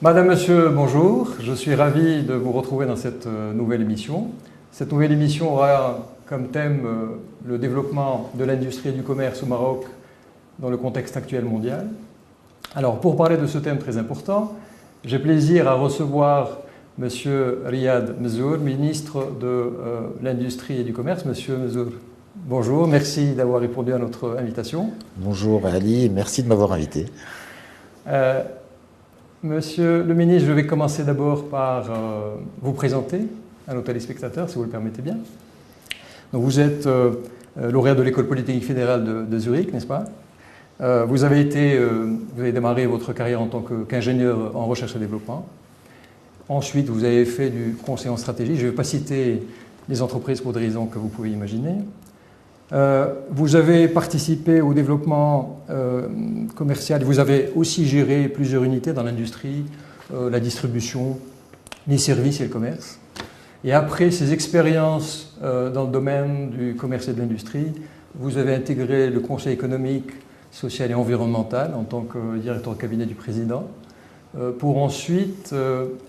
Madame, Monsieur, bonjour. Je suis ravi de vous retrouver dans cette nouvelle émission. Cette nouvelle émission aura comme thème le développement de l'industrie et du commerce au Maroc dans le contexte actuel mondial. Alors, pour parler de ce thème très important, j'ai plaisir à recevoir Monsieur Riyad Mzour, ministre de l'Industrie et du Commerce. Monsieur Mzour, bonjour. Merci d'avoir répondu à notre invitation. Bonjour Ali, merci de m'avoir invité. Monsieur le ministre, je vais commencer d'abord par vous présenter à nos téléspectateurs, si vous le permettez bien. Donc, vous êtes lauréat de l'École polytechnique fédérale de Zurich, n'est-ce pas? Vous avez démarré votre carrière en tant qu'ingénieur en recherche et développement. Ensuite, vous avez fait du conseil en stratégie. Je ne vais pas citer les entreprises pour des raisons que vous pouvez imaginer. Vous avez participé au développement commercial. Vous avez aussi géré plusieurs unités dans l'industrie, la distribution, les services et le commerce. Et après ces expériences dans le domaine du commerce et de l'industrie, vous avez intégré le Conseil économique, social et environnemental en tant que directeur de cabinet du président, pour ensuite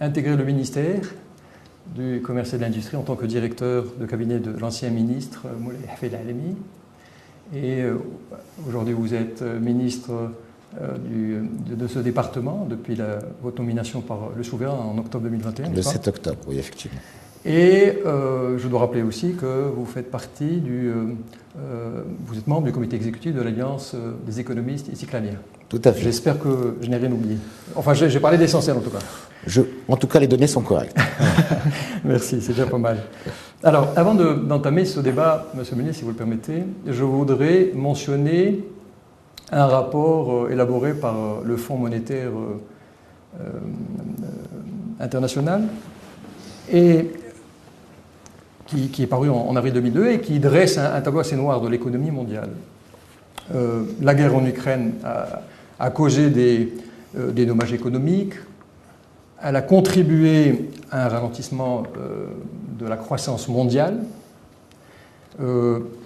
intégrer le ministère du commerce et de l'industrie en tant que directeur de cabinet de l'ancien ministre Moulay Hafid Alemi. Et aujourd'hui, vous êtes ministre de ce département depuis votre nomination par le souverain en octobre 2021. Le 7 octobre, oui, effectivement. Et je dois rappeler aussi que vous faites partie vous êtes membre du comité exécutif de l'Alliance des économistes et cycladiens. Tout à fait. J'espère que je n'ai rien oublié. Enfin, j'ai parlé d'essentiel en tout cas. En tout cas, les données sont correctes. Merci, c'est déjà pas mal. Alors, avant d'entamer ce débat, Monsieur le ministre, si vous le permettez, je voudrais mentionner un rapport élaboré par le Fonds monétaire international et qui est paru en avril 2002 et qui dresse un tableau assez noir de l'économie mondiale. La guerre en Ukraine a causé des dommages économiques. Elle a contribué à un ralentissement de la croissance mondiale,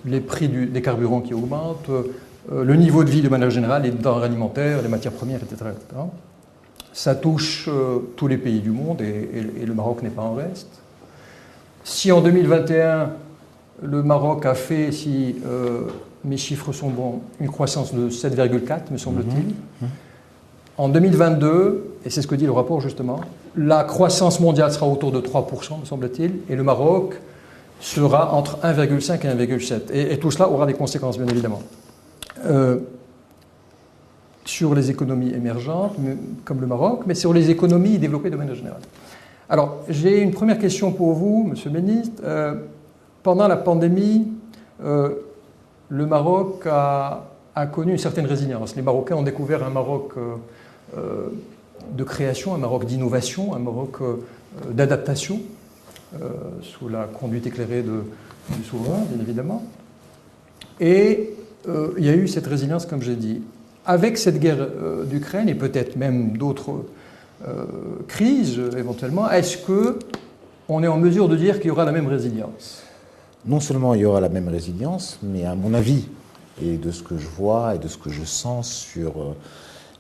les prix des carburants qui augmentent, le niveau de vie de manière générale, les denrées alimentaires, les matières premières, etc. Ça touche tous les pays du monde et le Maroc n'est pas en reste. Si en 2021, le Maroc a fait, si mes chiffres sont bons, une croissance de 7,4, me semble-t-il, en 2022, et c'est ce que dit le rapport justement, la croissance mondiale sera autour de 3%, me semble-t-il, et le Maroc sera entre 1,5 et 1,7. Et tout cela aura des conséquences, bien évidemment. Sur les économies émergentes, comme le Maroc, mais sur les économies développées de manière générale. Alors, j'ai une première question pour vous, Monsieur le ministre. Pendant la pandémie, le Maroc a connu une certaine résilience. Les Marocains ont découvert un Maroc de création, un Maroc d'innovation, un Maroc d'adaptation, sous la conduite éclairée du souverain, bien évidemment. Et il y a eu cette résilience, comme j'ai dit. Avec cette guerre d'Ukraine, et peut-être même d'autres crises éventuellement, est-ce qu'on est en mesure de dire qu'il y aura la même résilience? Non seulement il y aura la même résilience, mais à mon avis, et de ce que je vois et de ce que je sens sur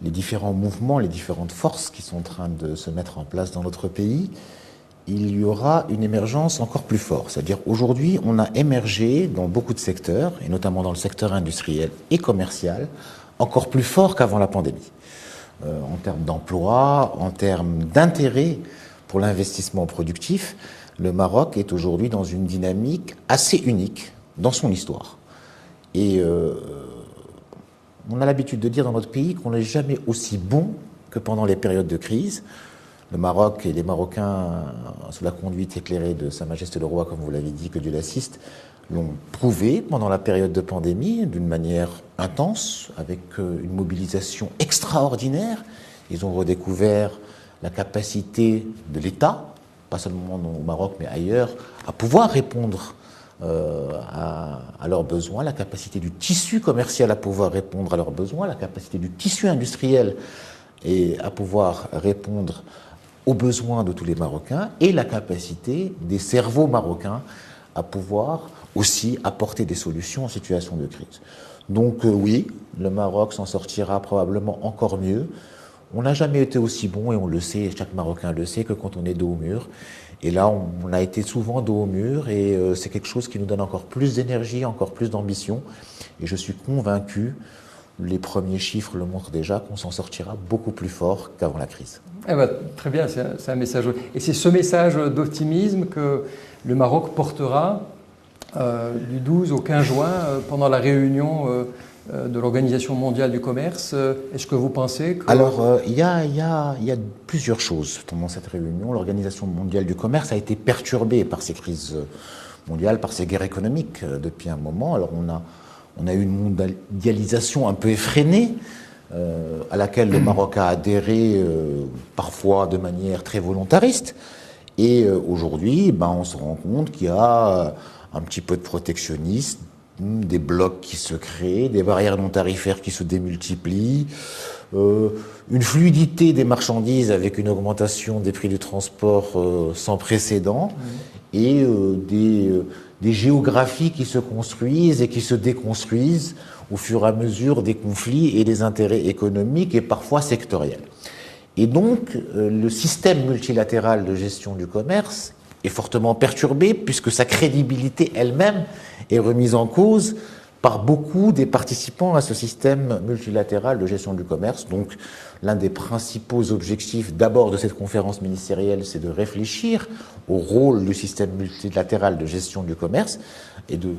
les différents mouvements, les différentes forces qui sont en train de se mettre en place dans notre pays, il y aura une émergence encore plus forte. C'est-à-dire aujourd'hui, on a émergé dans beaucoup de secteurs, et notamment dans le secteur industriel et commercial, encore plus fort qu'avant la pandémie. En termes d'emploi, en termes d'intérêt pour l'investissement productif, le Maroc est aujourd'hui dans une dynamique assez unique dans son histoire. Et on a l'habitude de dire dans notre pays qu'on n'est jamais aussi bon que pendant les périodes de crise. Le Maroc et les Marocains, sous la conduite éclairée de Sa Majesté le Roi, comme vous l'avez dit, que Dieu l'assiste, l'ont prouvé pendant la période de pandémie d'une manière intense, avec une mobilisation extraordinaire. Ils ont redécouvert la capacité de l'État, pas seulement au Maroc mais ailleurs, à pouvoir répondre à leurs besoins, la capacité du tissu commercial à pouvoir répondre à leurs besoins, la capacité du tissu industriel et à pouvoir répondre aux besoins de tous les Marocains, et la capacité des cerveaux marocains à pouvoir aussi apporter des solutions en situation de crise. Donc oui, le Maroc s'en sortira probablement encore mieux. On n'a jamais été aussi bon, et on le sait, chaque Marocain le sait, que quand on est dos au mur. Et là, on a été souvent dos au mur, et c'est quelque chose qui nous donne encore plus d'énergie, encore plus d'ambition. Et je suis convaincu, les premiers chiffres le montrent déjà, qu'on s'en sortira beaucoup plus fort qu'avant la crise. Eh ben, très bien, c'est un message. Et c'est ce message d'optimisme que le Maroc portera du 12 au 15 juin pendant la réunion de l'Organisation mondiale du commerce. Est-ce que vous pensez que... Alors, il y a plusieurs choses pendant cette réunion. L'Organisation mondiale du commerce a été perturbée par ces crises mondiales, par ces guerres économiques depuis un moment. Alors, on a eu une mondialisation un peu effrénée, à laquelle le Maroc a adhéré parfois de manière très volontariste. Et aujourd'hui, on se rend compte qu'il y a un petit peu de protectionnisme, des blocs qui se créent, des barrières non tarifaires qui se démultiplient, une fluidité des marchandises avec une augmentation des prix du transport sans précédent, et des géographies qui se construisent et qui se déconstruisent au fur et à mesure des conflits et des intérêts économiques et parfois sectoriels. Et donc, le système multilatéral de gestion du commerce est fortement perturbée puisque sa crédibilité elle-même est remise en cause par beaucoup des participants à ce système multilatéral de gestion du commerce. Donc, l'un des principaux objectifs d'abord de cette conférence ministérielle, c'est de réfléchir au rôle du système multilatéral de gestion du commerce et de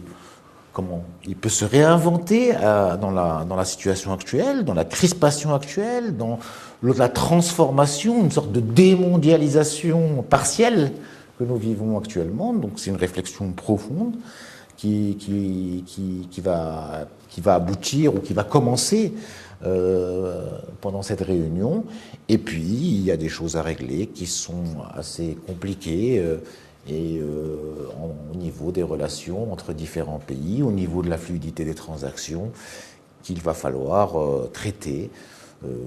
comment il peut se réinventer dans la situation actuelle, dans la crispation actuelle, dans la transformation, une sorte de démondialisation partielle que nous vivons actuellement. Donc c'est une réflexion profonde qui va aboutir ou qui va commencer pendant cette réunion. Et puis il y a des choses à régler qui sont assez compliquées au niveau des relations entre différents pays, au niveau de la fluidité des transactions qu'il va falloir traiter,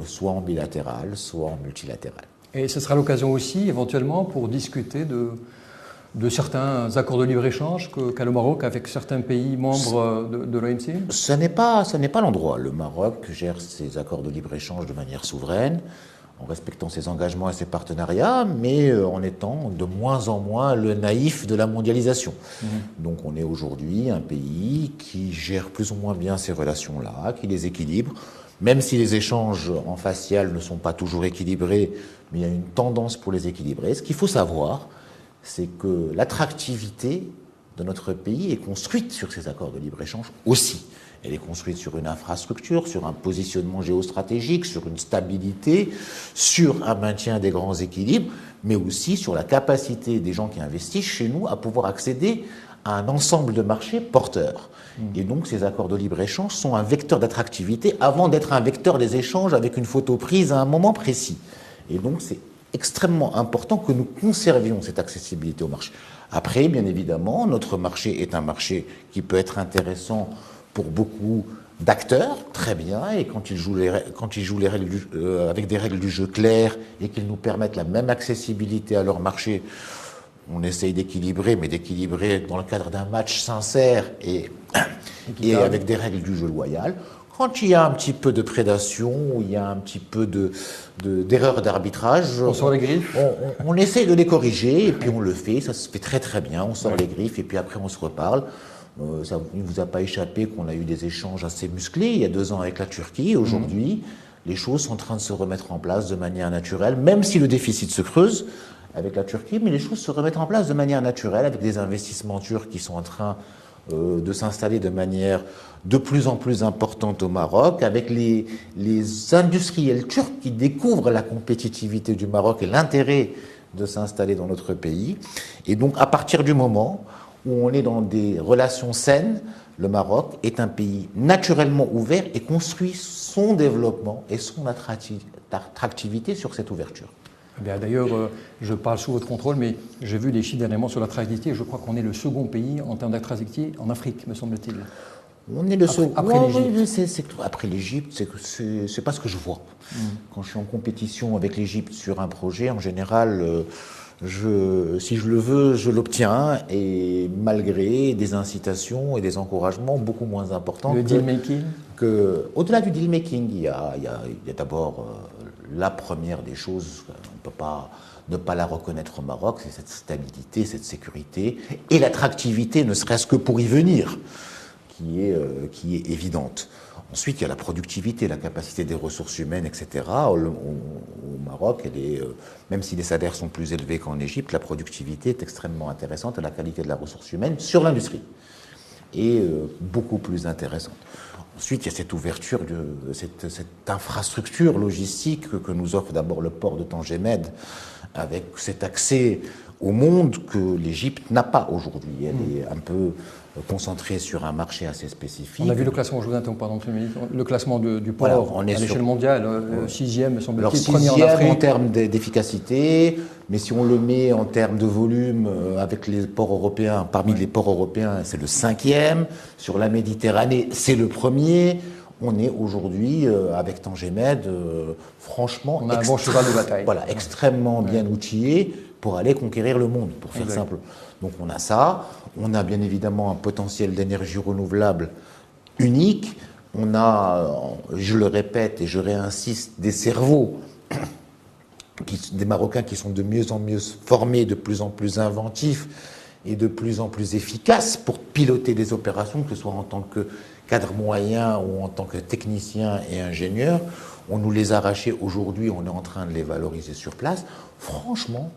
soit en bilatéral, soit en multilatéral. Et ce sera l'occasion aussi, éventuellement, pour discuter de certains accords de libre-échange qu'a le Maroc avec certains pays membres de l'OMC. Ce n'est pas l'endroit. Le Maroc gère ses accords de libre-échange de manière souveraine, en respectant ses engagements et ses partenariats, mais en étant de moins en moins le naïf de la mondialisation. Donc on est aujourd'hui un pays qui gère plus ou moins bien ces relations-là, qui les équilibre, même si les échanges en facial ne sont pas toujours équilibrés, mais il y a une tendance pour les équilibrer. Ce qu'il faut savoir, c'est que l'attractivité de notre pays est construite sur ces accords de libre-échange aussi. Elle est construite sur une infrastructure, sur un positionnement géostratégique, sur une stabilité, sur un maintien des grands équilibres, mais aussi sur la capacité des gens qui investissent chez nous à pouvoir accéder à un ensemble de marchés porteurs. Et donc ces accords de libre-échange sont un vecteur d'attractivité avant d'être un vecteur des échanges avec une photo prise à un moment précis. Et donc c'est extrêmement important que nous conservions cette accessibilité au marché. Après, bien évidemment, notre marché est un marché qui peut être intéressant pour beaucoup d'acteurs, très bien, et quand ils jouent les règles avec des règles du jeu claires et qu'ils nous permettent la même accessibilité à leur marché, on essaye d'équilibrer, mais d'équilibrer dans le cadre d'un match sincère et avec des règles du jeu loyales. Quand il y a un petit peu de prédation, ou il y a un petit peu d'erreur d'arbitrage, on sort les griffes. On essaye de les corriger, et puis on le fait, ça se fait très très bien, on sort les griffes, et puis après on se reparle. Ça ne vous a pas échappé qu'on a eu des échanges assez musclés il y a 2 ans avec la Turquie. Aujourd'hui, les choses sont en train de se remettre en place de manière naturelle, même si le déficit se creuse avec la Turquie, mais les choses se remettent en place de manière naturelle avec des investissements turcs qui sont en train de s'installer de manière de plus en plus importante au Maroc, avec les industriels turcs qui découvrent la compétitivité du Maroc et l'intérêt de s'installer dans notre pays. Et donc, à partir du moment où on est dans des relations saines, le Maroc est un pays naturellement ouvert et construit son développement et son attractivité sur cette ouverture. D'ailleurs, je parle sous votre contrôle, mais j'ai vu des chiffres dernièrement sur l'attractivité. Je crois qu'on est le second pays en termes d'attractivité en Afrique, me semble-t-il. On est le second. Après l'Égypte. Après l'Égypte, c'est pas ce que je vois. Quand je suis en compétition avec l'Égypte sur un projet, en général, si je le veux, je l'obtiens, et malgré des incitations et des encouragements beaucoup moins importants. Le deal-making. Au-delà du deal-making, il y a d'abord la première des choses, on ne peut pas ne pas la reconnaître au Maroc, c'est cette stabilité, cette sécurité et l'attractivité, ne serait-ce que pour y venir, qui est évidente. Ensuite, il y a la productivité, la capacité des ressources humaines, etc. Au Maroc, même si les salaires sont plus élevés qu'en Égypte, la productivité est extrêmement intéressante et la qualité de la ressource humaine sur l'industrie est beaucoup plus intéressante. Ensuite, il y a cette ouverture, cette infrastructure logistique que nous offre d'abord le port de Tangemed, avec cet accès au monde que l'Égypte n'a pas aujourd'hui. Elle est un peu concentrée sur un marché assez spécifique. On a vu le classement, je vous interromps, pardon, le classement du port voilà, à l'échelle mondiale, sixième, me semble-t-il, premier en Afrique. En termes d'efficacité, mais si on le met en termes de volume avec les ports européens, parmi les ports européens, c'est le 5e. Sur la Méditerranée, c'est le 1er. On est aujourd'hui, avec Tangemed, franchement... On a un bon cheval de bataille. Voilà, extrêmement bien outillé pour aller conquérir le monde, pour faire simple. Donc on a ça, on a bien évidemment un potentiel d'énergie renouvelable unique, on a, je le répète et je réinsiste, des cerveaux, des Marocains qui sont de mieux en mieux formés, de plus en plus inventifs et de plus en plus efficaces pour piloter des opérations, que ce soit en tant que cadre moyen ou en tant que technicien et ingénieur. On nous les a arrachés aujourd'hui, on est en train de les valoriser sur place. Franchement,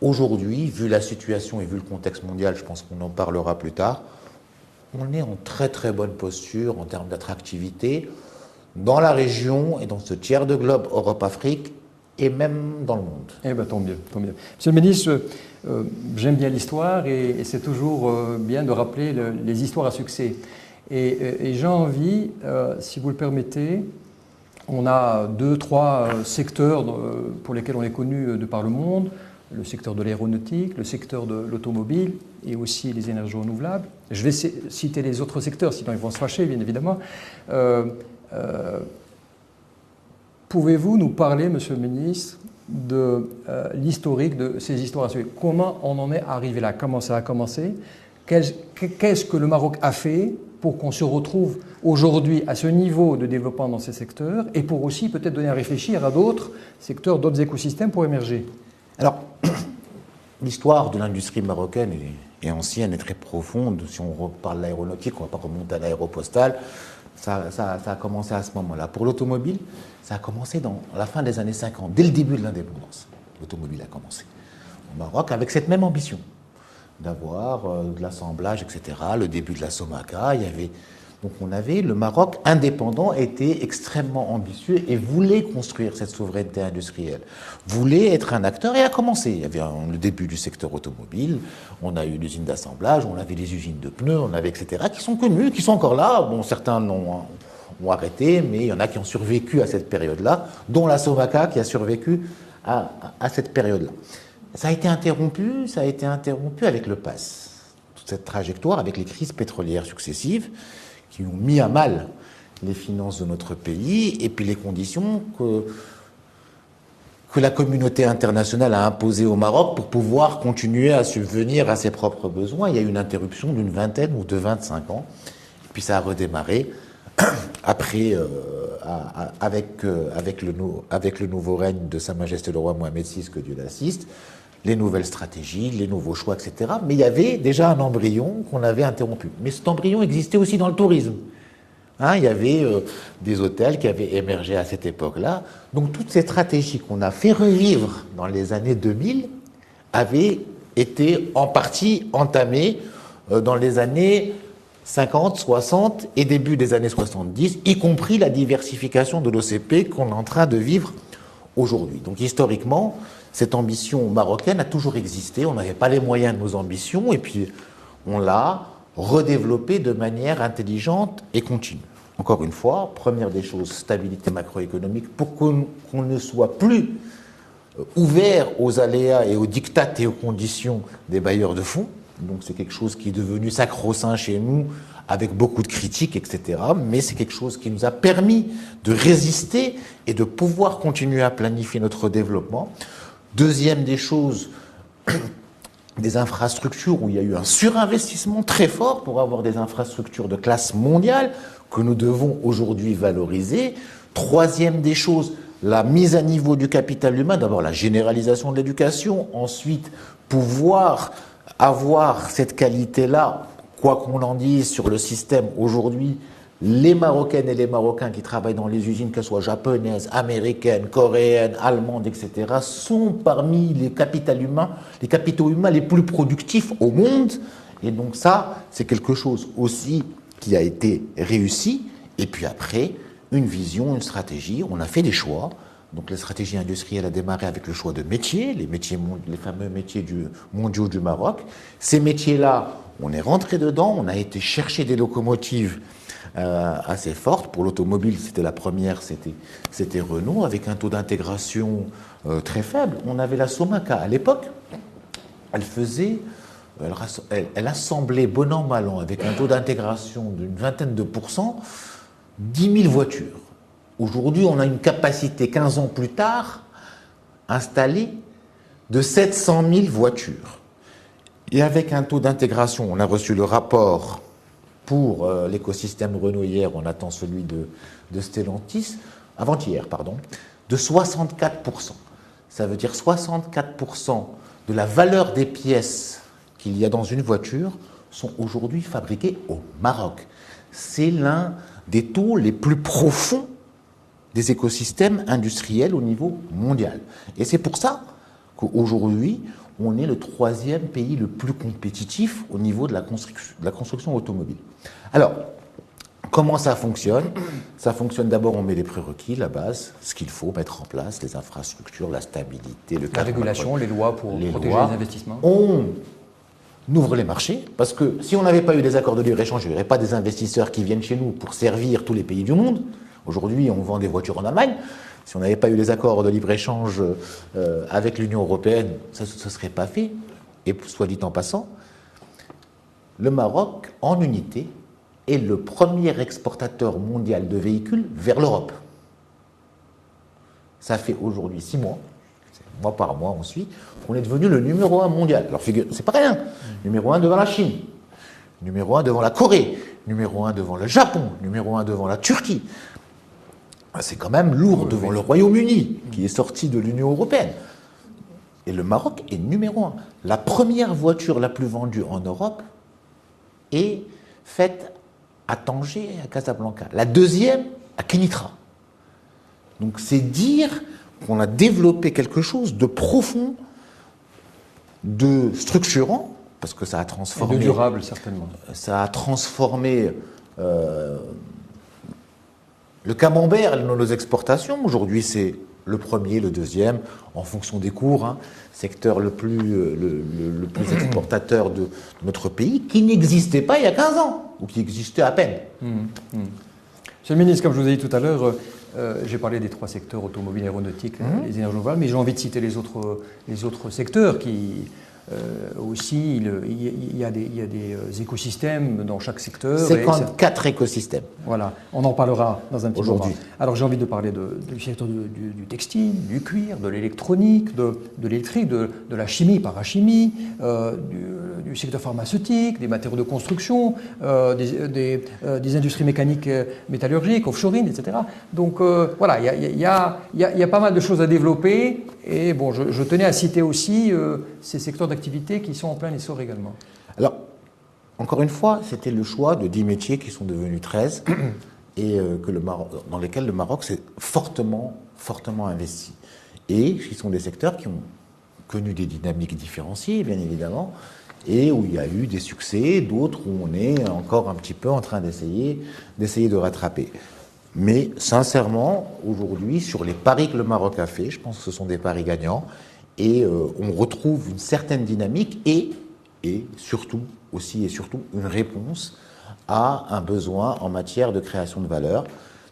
aujourd'hui, vu la situation et vu le contexte mondial, je pense qu'on en parlera plus tard, on est en très très bonne posture en termes d'attractivité dans la région et dans ce tiers de globe Europe-Afrique et même dans le monde. Eh bien, tant mieux, tant mieux. Monsieur le ministre, j'aime bien l'histoire et c'est toujours bien de rappeler les histoires à succès. Et j'ai envie, si vous le permettez, on a 2-3 secteurs pour lesquels on est connu de par le monde. Le secteur de l'aéronautique, le secteur de l'automobile et aussi les énergies renouvelables. Je vais citer les autres secteurs, sinon ils vont se fâcher, bien évidemment. Pouvez-vous nous parler, Monsieur le ministre, de l'historique de ces histoires à suivre? Comment on en est arrivé là? Comment ça a commencé? Qu'est-ce que le Maroc a fait pour qu'on se retrouve aujourd'hui à ce niveau de développement dans ces secteurs et pour aussi peut-être donner à réfléchir à d'autres secteurs, d'autres écosystèmes pour émerger? Alors, l'histoire de l'industrie marocaine est ancienne et très profonde. Si on reparle de l'aéronautique, on ne va pas remonter à l'aéropostale. Ça a commencé à ce moment-là. Pour l'automobile, ça a commencé dans la fin des années 50, dès le début de l'indépendance. L'automobile a commencé au Maroc avec cette même ambition d'avoir de l'assemblage, etc. Le début de la Somaca, donc on avait le Maroc indépendant, était extrêmement ambitieux et voulait construire cette souveraineté industrielle, voulait être un acteur et a commencé. Il y avait le début du secteur automobile, on a eu l'usine d'assemblage, on avait les usines de pneus, on avait etc. qui sont connues, qui sont encore là. Bon, certains ont arrêté, mais il y en a qui ont survécu à cette période-là, dont la Somaca qui a survécu à cette période-là. Ça a été interrompu avec le PAS. Toute cette trajectoire avec les crises pétrolières successives qui ont mis à mal les finances de notre pays et puis les conditions que la communauté internationale a imposées au Maroc pour pouvoir continuer à subvenir à ses propres besoins. Il y a eu une interruption d'une vingtaine ou de 25 ans. Et puis ça a redémarré après, avec le nouveau règne de Sa Majesté le Roi Mohamed VI, que Dieu l'assiste, les nouvelles stratégies, les nouveaux choix, etc. Mais il y avait déjà un embryon qu'on avait interrompu. Mais cet embryon existait aussi dans le tourisme. Il y avait des hôtels qui avaient émergé à cette époque-là. Donc toutes ces stratégies qu'on a fait revivre dans les années 2000 avaient été en partie entamées dans les années 50, 60 et début des années 70, y compris la diversification de l'OCP qu'on est en train de vivre aujourd'hui. Donc historiquement, cette ambition marocaine a toujours existé. On n'avait pas les moyens de nos ambitions et puis on l'a redéveloppée de manière intelligente et continue. Encore une fois, première des choses, stabilité macroéconomique pour qu'on ne soit plus ouvert aux aléas et aux diktats et aux conditions des bailleurs de fonds. Donc c'est quelque chose qui est devenu sacro-saint chez nous, avec beaucoup de critiques, etc. Mais c'est quelque chose qui nous a permis de résister et de pouvoir continuer à planifier notre développement. Deuxième des choses, des infrastructures où il y a eu un surinvestissement très fort pour avoir des infrastructures de classe mondiale que nous devons aujourd'hui valoriser. Troisième des choses, la mise à niveau du capital humain, d'abord la généralisation de l'éducation, ensuite pouvoir avoir cette qualité-là, quoi qu'on en dise sur le système aujourd'hui. Les Marocaines et les Marocains qui travaillent dans les usines, qu'elles soient japonaises, américaines, coréennes, allemandes, etc., sont parmi les capitaux humains les plus productifs au monde. Et donc ça, c'est quelque chose aussi qui a été réussi. Et puis après, une vision, une stratégie. On a fait des choix. Donc la stratégie industrielle a démarré avec le choix de métiers, les fameux métiers mondiaux du Maroc. Ces métiers-là, on est rentré dedans, on a été chercher des locomotives assez forte. Pour l'automobile, c'était la première, c'était Renault, avec un taux d'intégration très faible. On avait la Somaca à l'époque. Elle assemblait bon an, mal an, avec un taux d'intégration d'une vingtaine de pourcents, 10 000 voitures. Aujourd'hui, on a une capacité, 15 ans plus tard, installée de 700 000 voitures. Et avec un taux d'intégration, on a reçu le rapport pour l'écosystème Renault hier, on attend celui de Stellantis, avant-hier, pardon, de 64%. Ça veut dire 64% de la valeur des pièces qu'il y a dans une voiture sont aujourd'hui fabriquées au Maroc. C'est l'un des taux les plus profonds des écosystèmes industriels au niveau mondial. Et c'est pour ça qu'aujourd'hui, on est le 3e pays le plus compétitif au niveau de la construction automobile. Alors, comment ça fonctionne? Ça fonctionne d'abord, on met les prérequis, la base, ce qu'il faut mettre en place, les infrastructures, la stabilité, la régulation, les lois pour protéger les investissements. On ouvre les marchés, parce que si on n'avait pas eu des accords de libre-échange, il n'y aurait pas des investisseurs qui viennent chez nous pour servir tous les pays du monde. Aujourd'hui, on vend des voitures en Allemagne. Si on n'avait pas eu les accords de libre-échange avec l'Union européenne, ça ne se serait pas fait. Et soit dit en passant, le Maroc, en unité, est le premier exportateur mondial de véhicules vers l'Europe. Ça fait aujourd'hui 6 mois, mois par mois on suit, qu'on est devenu le numéro 1 mondial. Alors c'est pas rien. Numéro 1 devant la Chine, numéro 1 devant la Corée, numéro 1 devant le Japon, numéro 1 devant la Turquie. C'est quand même lourd devant le Royaume-Uni, qui est sorti de l'Union européenne. Et le Maroc est numéro 1. La première voiture la plus vendue en Europe est faite à Tanger et à Casablanca. La deuxième, à Kenitra. Donc c'est dire qu'on a développé quelque chose de profond, de structurant, parce que ça a transformé... Et de durable, certainement. Ça a transformé... le camembert, nos exportations, aujourd'hui c'est le premier, le deuxième, en fonction des cours, secteur le plus exportateur de notre pays, qui n'existait pas il y a 15 ans, ou qui existait à peine. Monsieur le ministre, comme je vous ai dit tout à l'heure, j'ai parlé des 3 secteurs, automobile, aéronautique, les énergies renouvelables, mais j'ai envie de citer les autres secteurs qui... aussi, il y a des écosystèmes dans chaque secteur. 54 écosystèmes. Voilà, on en parlera dans un petit moment. Aujourd'hui. Alors j'ai envie de parler du secteur du textile, du cuir, de l'électronique, de l'électrique, de la chimie, parachimie, du secteur pharmaceutique, des matériaux de construction, des industries mécaniques, métallurgiques, offshoring, etc. Donc voilà, il y a pas mal de choses à développer. Et bon, je tenais à citer aussi ces secteurs d'activité qui sont en plein essor également. Alors, encore une fois, c'était le choix de 10 métiers qui sont devenus 13 et dans lesquels le Maroc s'est fortement investi. Et qui sont des secteurs qui ont connu des dynamiques différenciées, bien évidemment, et où il y a eu des succès, d'autres où on est encore un petit peu en train d'essayer de rattraper. Mais sincèrement, aujourd'hui, sur les paris que le Maroc a fait, je pense que ce sont des paris gagnants et on retrouve une certaine dynamique et surtout une réponse à un besoin en matière de création de valeur,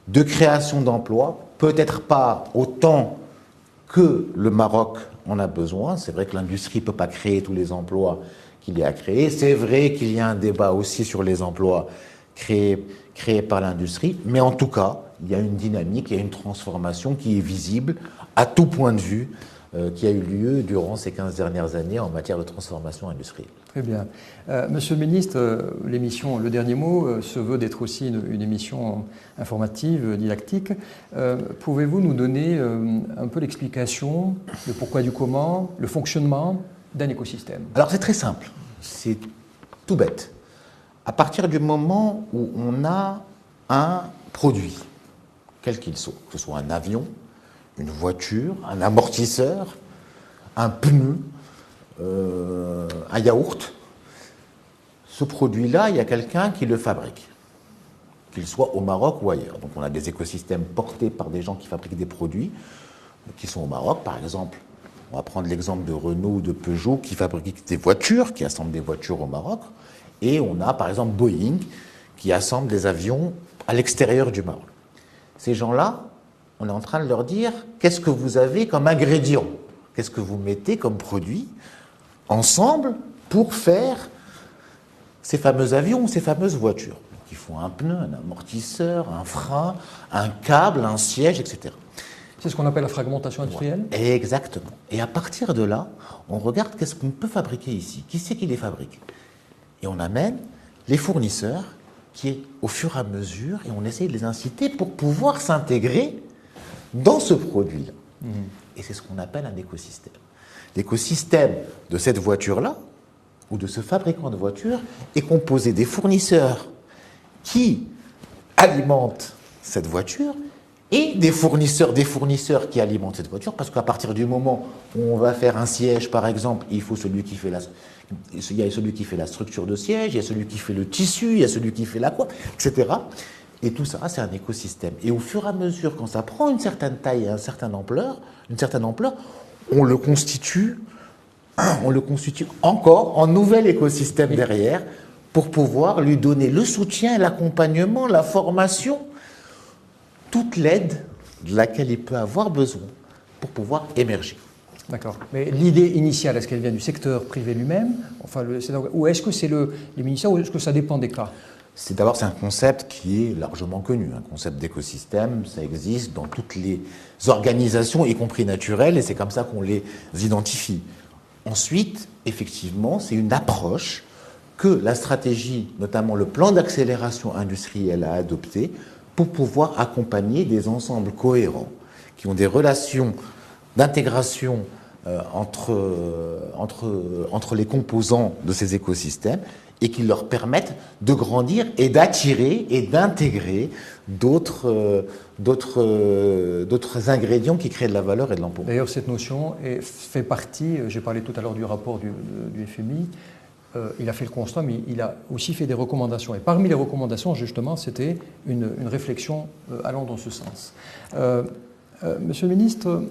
de création d'emplois, peut-être pas autant que le Maroc en a besoin. C'est vrai que l'industrie ne peut pas créer tous les emplois qu'il y a à créer. C'est vrai qu'il y a un débat aussi sur les emplois créés par l'industrie, mais en tout cas, il y a une dynamique, il y a une transformation qui est visible à tout point de vue, qui a eu lieu durant ces 15 dernières années en matière de transformation industrielle. Très bien. Monsieur le ministre, l'émission Le Dernier Mot se veut d'être aussi une émission informative, didactique. Pouvez-vous nous donner un peu l'explication, le pourquoi du comment, le fonctionnement d'un écosystème? Alors c'est très simple, c'est tout bête. À partir du moment où on a un produit, quel qu'il soit, que ce soit un avion, une voiture, un amortisseur, un pneu, un yaourt, ce produit-là, il y a quelqu'un qui le fabrique, qu'il soit au Maroc ou ailleurs. Donc on a des écosystèmes portés par des gens qui fabriquent des produits qui sont au Maroc, par exemple. On va prendre l'exemple de Renault ou de Peugeot qui fabriquent des voitures, qui assemblent des voitures au Maroc. Et on a par exemple Boeing qui assemble des avions à l'extérieur du Maroc. Ces gens-là, on est en train de leur dire qu'est-ce que vous avez comme ingrédient, qu'est-ce que vous mettez comme produit ensemble pour faire ces fameux avions ou ces fameuses voitures. Qui font un pneu, un amortisseur, un frein, un câble, un siège, etc. C'est ce qu'on appelle la fragmentation industrielle? Exactement. Et à partir de là, on regarde qu'est-ce qu'on peut fabriquer ici. Qui c'est qui les fabrique? Et on amène les fournisseurs qui, au fur et à mesure, et on essaye de les inciter pour pouvoir s'intégrer dans ce produit-là. Et c'est ce qu'on appelle un écosystème. L'écosystème de cette voiture-là, ou de ce fabricant de voitures, est composé des fournisseurs qui alimentent cette voiture et des fournisseurs qui alimentent cette voiture, parce qu'à partir du moment où on va faire un siège, par exemple, il faut celui qui fait il y a celui qui fait la structure de siège, il y a celui qui fait le tissu, il y a celui qui fait la quoi, etc. Et tout ça, c'est un écosystème. Et au fur et à mesure, quand ça prend une certaine taille et une certaine ampleur, on le constitue encore en nouvel écosystème derrière pour pouvoir lui donner le soutien, l'accompagnement, la formation, toute l'aide de laquelle il peut avoir besoin pour pouvoir émerger. D'accord. Mais l'idée initiale, est-ce qu'elle vient du secteur privé lui-même, ou est-ce que c'est les ministères, ou est-ce que ça dépend des cas? C'est un concept qui est largement connu. Un concept d'écosystème, ça existe dans toutes les organisations, y compris naturelles, et c'est comme ça qu'on les identifie. Ensuite, effectivement, c'est une approche que la stratégie, notamment le plan d'accélération industrielle, a adopté pour pouvoir accompagner des ensembles cohérents qui ont des relations d'intégration entre les composants de ces écosystèmes et qui leur permettent de grandir et d'attirer et d'intégrer d'autres ingrédients qui créent de la valeur et de l'emploi. D'ailleurs, cette notion fait partie, j'ai parlé tout à l'heure du rapport du FMI, il a fait le constat, mais il a aussi fait des recommandations. Et parmi les recommandations, justement, c'était une réflexion allant dans ce sens. Monsieur le ministre,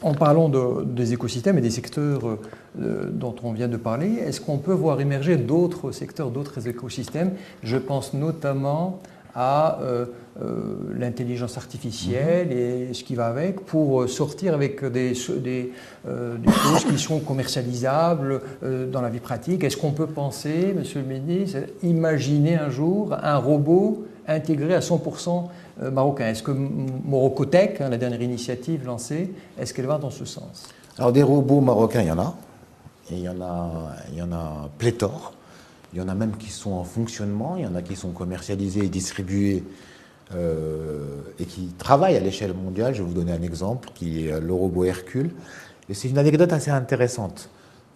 en parlant des écosystèmes et des secteurs dont on vient de parler, est-ce qu'on peut voir émerger d'autres secteurs, d'autres écosystèmes? Je pense notamment à l'intelligence artificielle et ce qui va avec, pour sortir avec des choses qui sont commercialisables dans la vie pratique. Est-ce qu'on peut penser, monsieur le ministre, imaginer un jour un robot intégré à 100% marocain? Est-ce que Morocotech, la dernière initiative lancée, est-ce qu'elle va dans ce sens? Alors des robots marocains, il y en a. Et il y en a pléthore. Il y en a même qui sont en fonctionnement, il y en a qui sont commercialisés et distribués et qui travaillent à l'échelle mondiale. Je vais vous donner un exemple, qui est le robot Hercule. Et c'est une anecdote assez intéressante.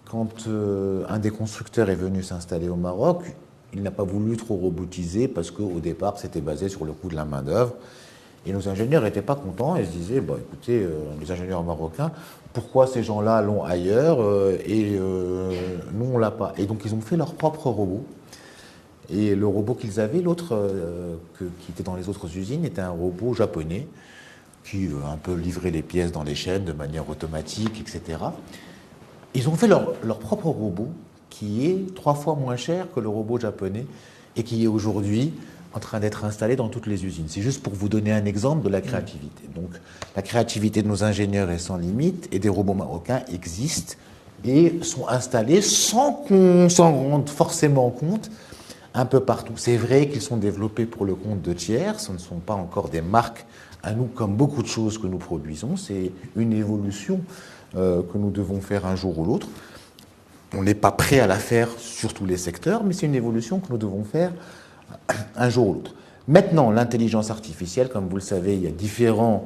Quand un des constructeurs est venu s'installer au Maroc, il n'a pas voulu trop robotiser parce qu'au départ, c'était basé sur le coût de la main-d'œuvre. Et nos ingénieurs n'étaient pas contents et se disaient, écoutez, les ingénieurs marocains, pourquoi ces gens-là l'ont ailleurs et nous, on ne l'a pas? Et donc, ils ont fait leur propre robot. Et le robot qu'ils avaient, l'autre qui était dans les autres usines, était un robot japonais qui un peu livrait les pièces dans les chaînes de manière automatique, etc. Ils ont fait leur propre robot qui est 3 fois moins cher que le robot japonais et qui est aujourd'hui en train d'être installé dans toutes les usines. C'est juste pour vous donner un exemple de la créativité. Donc, la créativité de nos ingénieurs est sans limite et des robots marocains existent et sont installés sans qu'on s'en rende forcément compte un peu partout. C'est vrai qu'ils sont développés pour le compte de tiers, ce ne sont pas encore des marques à nous comme beaucoup de choses que nous produisons, c'est une évolution que nous devons faire un jour ou l'autre. On n'est pas prêt à la faire sur tous les secteurs, mais c'est une évolution que nous devons faire un jour ou l'autre. Maintenant, l'intelligence artificielle, comme vous le savez, il y a différentes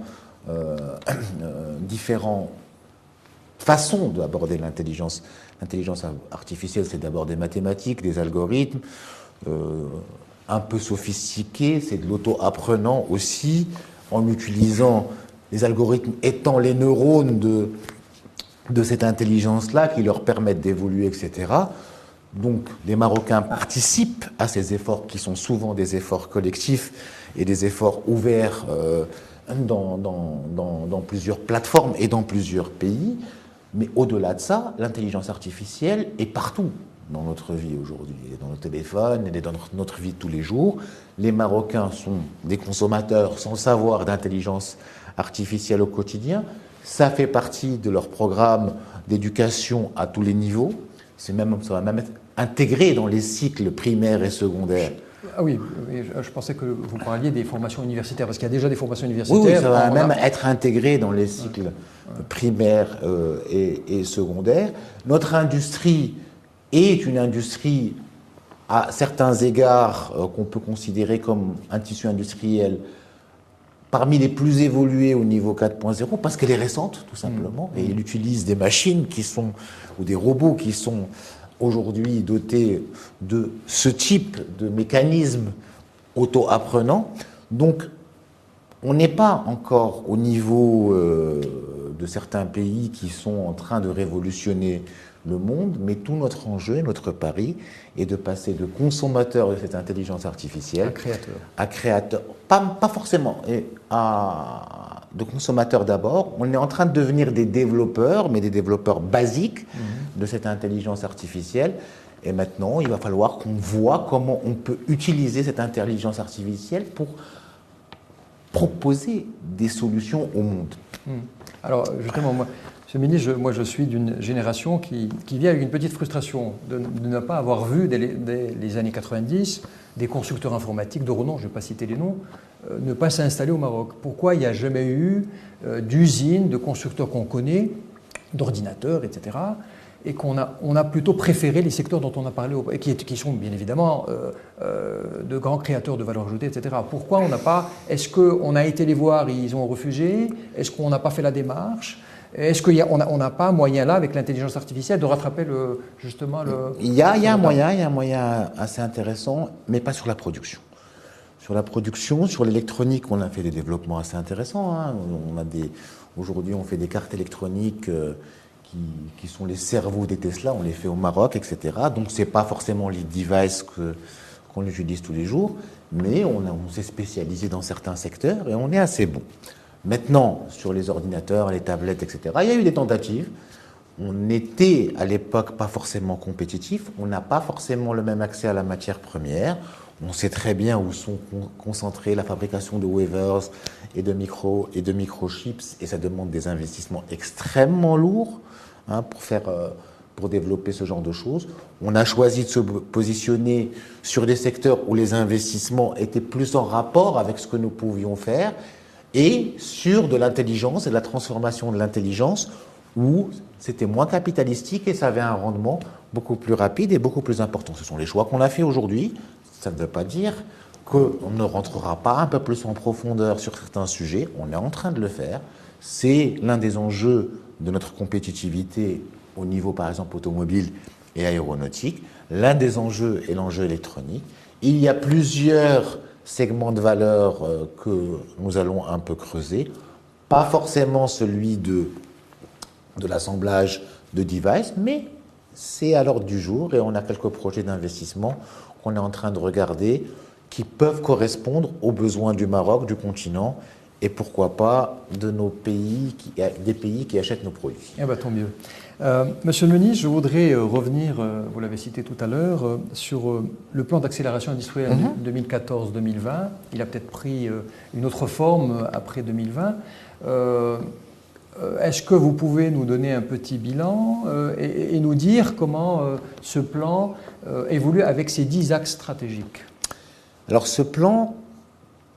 façons d'aborder l'intelligence. L'intelligence artificielle, c'est d'abord des mathématiques, des algorithmes, un peu sophistiqués, c'est de l'auto-apprenant aussi, en utilisant les algorithmes étant les neurones de cette intelligence-là qui leur permettent d'évoluer, etc. Donc les Marocains participent à ces efforts qui sont souvent des efforts collectifs et des efforts ouverts dans plusieurs plateformes et dans plusieurs pays. Mais au-delà de ça, l'intelligence artificielle est partout dans notre vie aujourd'hui. Elle est dans nos téléphones, elle est dans notre vie de tous les jours. Les Marocains sont des consommateurs sans savoir d'intelligence artificielle au quotidien. Ça fait partie de leur programme d'éducation à tous les niveaux. Ça va même être intégré dans les cycles primaires et secondaires. Ah oui, je pensais que vous parliez des formations universitaires, parce qu'il y a déjà des formations universitaires. Oui, ça va même être intégré dans les cycles primaires et secondaires. Notre industrie est une industrie, à certains égards, qu'on peut considérer comme un tissu industriel parmi les plus évolués au niveau 4.0, parce qu'elle est récente, tout simplement, et il utilise des machines ou des robots qui sont aujourd'hui dotés de ce type de mécanisme auto-apprenant. Donc, on n'est pas encore au niveau de certains pays qui sont en train de révolutionner le monde, mais tout notre enjeu, notre pari, est de passer de consommateur de cette intelligence artificielle à créateur. Pas forcément, de consommateur d'abord. On est en train de devenir des développeurs, mais des développeurs basiques de cette intelligence artificielle. Et maintenant, il va falloir qu'on voit comment on peut utiliser cette intelligence artificielle pour proposer des solutions au monde. Alors, justement, Monsieur le ministre, moi je suis d'une génération qui vit avec une petite frustration de ne pas avoir vu dès les années 90 des constructeurs informatiques de renom, je ne vais pas citer les noms, ne pas s'installer au Maroc. Pourquoi il n'y a jamais eu d'usines, de constructeurs qu'on connaît, d'ordinateurs, etc., et qu'on a plutôt préféré les secteurs dont on a parlé, qui sont bien évidemment de grands créateurs de valeur ajoutée, etc. Pourquoi on n'a pas... Est-ce qu'on a été les voir et ils ont refusé? Est-ce qu'on n'a pas fait la démarche? Est-ce qu'on n'a pas moyen là, avec l'intelligence artificielle, de rattraper justement le... Il y a un moyen assez intéressant, mais pas sur la production. Sur la production, sur l'électronique, on a fait des développements assez intéressants. Aujourd'hui, on fait des cartes électroniques qui sont les cerveaux des Tesla, on les fait au Maroc, etc. Donc, ce n'est pas forcément les devices qu'on utilise tous les jours, mais on s'est spécialisé dans certains secteurs et on est assez bon. Maintenant, sur les ordinateurs, les tablettes, etc., il y a eu des tentatives. On n'était à l'époque pas forcément compétitif, on n'a pas forcément le même accès à la matière première. On sait très bien où sont concentrées la fabrication de wafers et de microchips, et ça demande des investissements extrêmement lourds pour développer ce genre de choses. On a choisi de se positionner sur des secteurs où les investissements étaient plus en rapport avec ce que nous pouvions faire, et sur de l'intelligence et de la transformation de l'intelligence où c'était moins capitalistique et ça avait un rendement beaucoup plus rapide et beaucoup plus important. Ce sont les choix qu'on a fait aujourd'hui. Ça ne veut pas dire qu'on ne rentrera pas un peu plus en profondeur sur certains sujets. On est en train de le faire. C'est l'un des enjeux de notre compétitivité au niveau, par exemple, automobile et aéronautique. L'un des enjeux est l'enjeu électronique. Il y a plusieurs segments de valeur que nous allons un peu creuser. Pas forcément celui de l'assemblage de devices, mais c'est à l'ordre du jour et on a quelques projets d'investissement qu'on est en train de regarder qui peuvent correspondre aux besoins du Maroc, du continent et pourquoi pas de nos pays, des pays qui achètent nos produits. Eh bien, tant mieux. Monsieur le ministre, je voudrais revenir, vous l'avez cité tout à l'heure, sur le plan d'accélération industrielle 2014-2020. Il a peut-être pris une autre forme après 2020. Est-ce que vous pouvez nous donner un petit bilan et nous dire comment ce plan évolue avec ces 10 axes stratégiques? Alors ce plan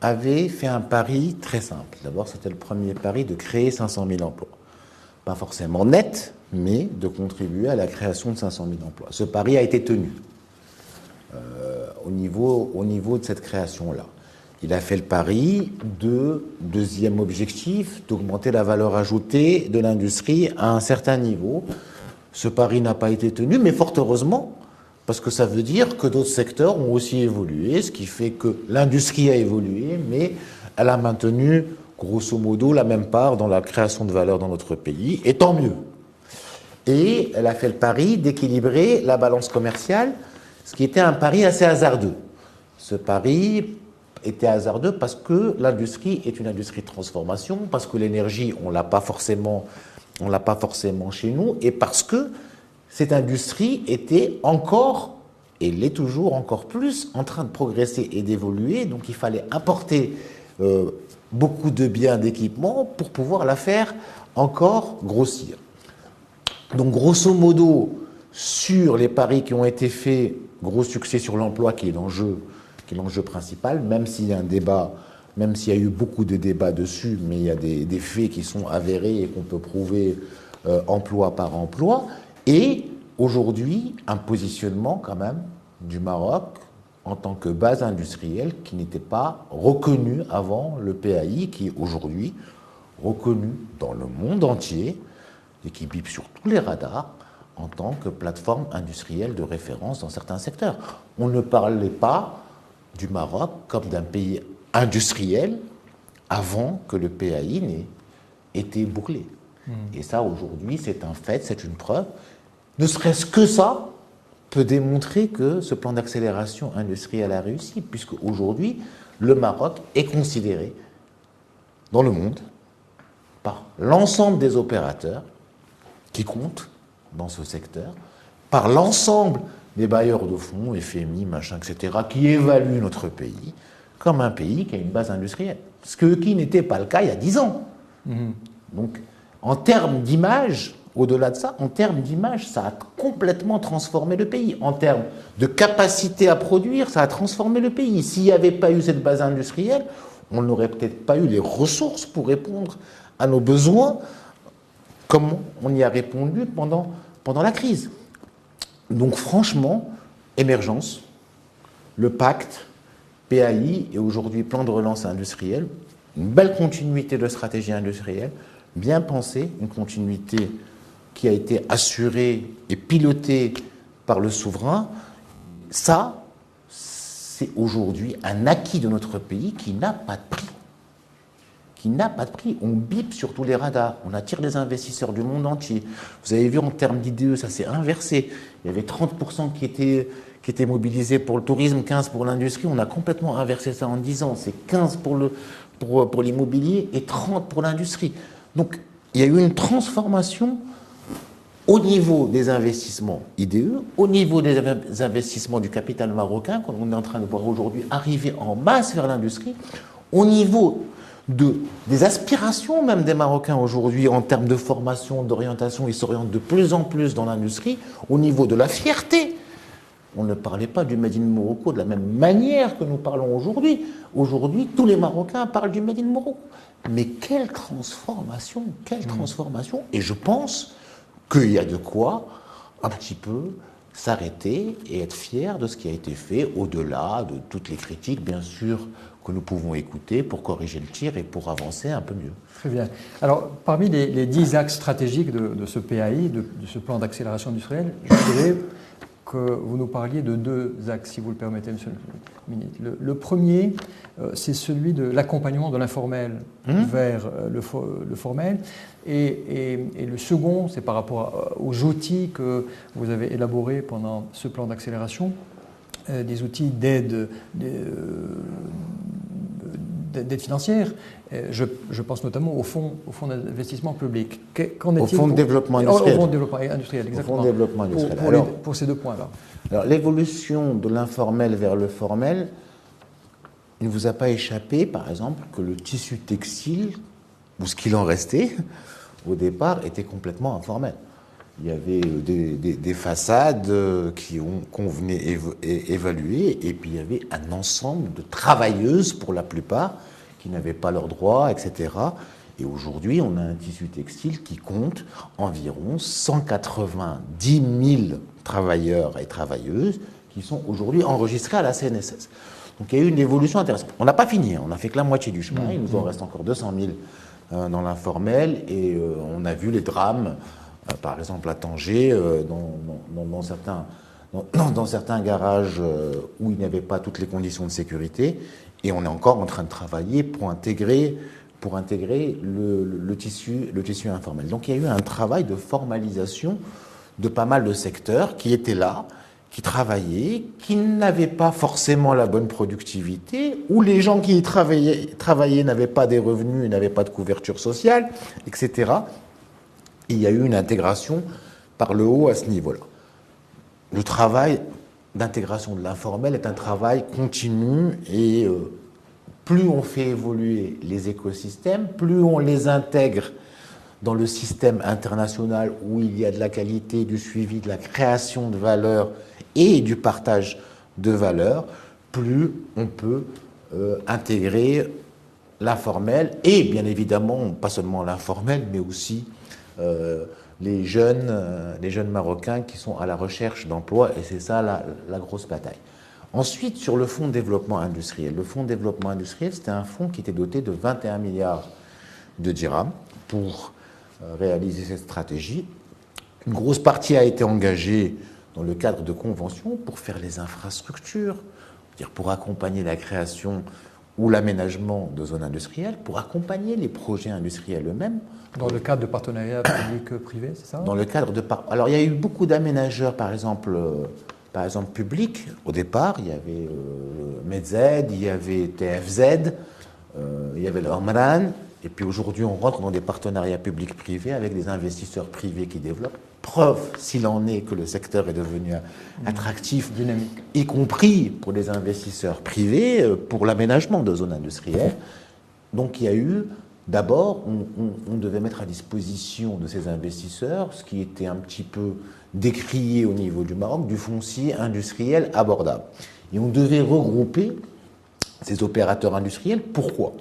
avait fait un pari très simple. D'abord, c'était le premier pari de créer 500 000 emplois. pas forcément net, mais de contribuer à la création de 500 000 emplois. Ce pari a été tenu au niveau de cette création-là. Il a fait le pari de deuxième objectif, d'augmenter la valeur ajoutée de l'industrie à un certain niveau. Ce pari n'a pas été tenu, mais fort heureusement, parce que ça veut dire que d'autres secteurs ont aussi évolué, ce qui fait que l'industrie a évolué, mais elle a maintenu, grosso modo, la même part dans la création de valeur dans notre pays, et tant mieux. Et elle a fait le pari d'équilibrer la balance commerciale, ce qui était un pari assez hasardeux. Ce pari était hasardeux parce que l'industrie est une industrie de transformation, parce que l'énergie, on l'a pas forcément chez nous, et parce que cette industrie était encore, et l'est toujours encore plus, en train de progresser et d'évoluer, donc il fallait importer beaucoup de biens, d'équipements pour pouvoir la faire encore grossir. Donc grosso modo, sur les paris qui ont été faits, gros succès sur l'emploi qui est l'enjeu principal, même s'il y a un débat, même s'il y a eu beaucoup de débats dessus, mais il y a des faits qui sont avérés et qu'on peut prouver emploi par emploi, et aujourd'hui un positionnement quand même du Maroc en tant que base industrielle qui n'était pas reconnue avant le PAI, qui est aujourd'hui reconnu dans le monde entier et qui bip sur tous les radars en tant que plateforme industrielle de référence dans certains secteurs. On ne parlait pas du Maroc comme d'un pays industriel avant que le PAI n'ait été bouclé. Et ça, aujourd'hui, c'est un fait, c'est une preuve. Ne serait-ce que ça peut démontrer que ce plan d'accélération industrielle a réussi, puisque aujourd'hui, le Maroc est considéré dans le monde par l'ensemble des opérateurs qui comptent dans ce secteur, par l'ensemble des bailleurs de fonds, FMI, machin, etc., qui évaluent notre pays comme un pays qui a une base industrielle. Ce qui n'était pas le cas il y a 10 ans. Donc, en termes d'image, au-delà de ça, en termes d'image, ça a complètement transformé le pays. En termes de capacité à produire, ça a transformé le pays. S'il n'y avait pas eu cette base industrielle, on n'aurait peut-être pas eu les ressources pour répondre à nos besoins comme on y a répondu pendant la crise. Donc franchement, émergence, le pacte, PAI et aujourd'hui plan de relance industrielle, une belle continuité de stratégie industrielle, bien pensée, une continuité qui a été assurée et pilotée par le souverain. Ça, c'est aujourd'hui un acquis de notre pays qui n'a pas de prix. On bip sur tous les radars, on attire des investisseurs du monde entier. Vous avez vu en termes d'IDE, ça s'est inversé. Il y avait 30% qui étaient mobilisés pour le tourisme, 15% pour l'industrie. On a complètement inversé ça en 10 ans. C'est 15% pour l'immobilier et 30% pour l'industrie. Donc, il y a eu une transformation au niveau des investissements IDE, au niveau des investissements du capital marocain, qu'on est en train de voir aujourd'hui arriver en masse vers l'industrie, au niveau des aspirations même des Marocains aujourd'hui en termes de formation, d'orientation, ils s'orientent de plus en plus dans l'industrie, au niveau de la fierté. On ne parlait pas du Made in Morocco de la même manière que nous parlons aujourd'hui. Aujourd'hui, tous les Marocains parlent du Made in Morocco. Mais quelle transformation, quelle transformation. Et je pense qu'il y a de quoi un petit peu s'arrêter et être fier de ce qui a été fait, au-delà de toutes les critiques, bien sûr, que nous pouvons écouter pour corriger le tir et pour avancer un peu mieux. Très bien. Alors, parmi les 10 axes stratégiques de ce PAI, de ce plan d'accélération industrielle, je voudrais que vous nous parliez de 2 axes, si vous le permettez, monsieur le ministre. Le premier, c'est celui de l'accompagnement de l'informel vers le formel. Et le second, c'est par rapport aux outils que vous avez élaborés pendant ce plan d'accélération, des outils d'aide financière. Je pense notamment au fonds d'investissement public. Au fonds de développement industriel. Au fonds de développement industriel, exactement. Au fonds de développement industriel. Pour ces 2 points-là. Alors, l'évolution de l'informel vers le formel, il ne vous a pas échappé, par exemple, que le tissu textile, ou ce qu'il en restait, au départ, était complètement informel. Il y avait des façades qu'on venait évaluer, et puis il y avait un ensemble de travailleuses, pour la plupart, qui n'avaient pas leurs droits, etc., Et aujourd'hui, on a un tissu textile qui compte environ 190 000 travailleurs et travailleuses qui sont aujourd'hui enregistrés à la CNSS. Donc il y a eu une évolution intéressante. On n'a pas fini, on n'a fait que la moitié du chemin, il nous en reste encore 200 000 dans l'informel, et on a vu les drames, par exemple à Tanger, dans certains garages où il n'y avait pas toutes les conditions de sécurité, et on est encore en train de travailler pour intégrer le tissu informel. Donc il y a eu un travail de formalisation de pas mal de secteurs qui étaient là, qui travaillaient, qui n'avaient pas forcément la bonne productivité, où les gens qui y travaillaient n'avaient pas des revenus, n'avaient pas de couverture sociale, etc. Et il y a eu une intégration par le haut à ce niveau-là. Le travail d'intégration de l'informel est un travail continu, et plus on fait évoluer les écosystèmes, plus on les intègre dans le système international où il y a de la qualité, du suivi, de la création de valeur et du partage de valeur, plus on peut intégrer l'informel, et bien évidemment, pas seulement l'informel, mais aussi les jeunes Marocains qui sont à la recherche d'emploi, et c'est ça la grosse bataille. Ensuite, sur le fonds de développement industriel. Le fonds de développement industriel, c'était un fonds qui était doté de 21 milliards de dirhams pour réaliser cette stratégie. Une grosse partie a été engagée dans le cadre de conventions pour faire les infrastructures, c'est-à-dire pour accompagner la création ou l'aménagement de zones industrielles, pour accompagner les projets industriels eux-mêmes. Dans le cadre de partenariats public-privé, c'est ça? Dans le cadre de... Alors, il y a eu beaucoup d'aménageurs, par exemple publics. Au départ, il y avait Medz, il y avait TFZ, il y avait le Omran. Et puis aujourd'hui, on rentre dans des partenariats publics-privés avec des investisseurs privés qui développent. Preuve, s'il en est, que le secteur est devenu attractif, dynamique, y compris pour les investisseurs privés, pour l'aménagement de zones industrielles. Donc il y a eu, d'abord, on devait mettre à disposition de ces investisseurs ce qui était un petit peu décrié au niveau du Maroc, du foncier industriel abordable. Et on devait regrouper ces opérateurs industriels. Pourquoi ?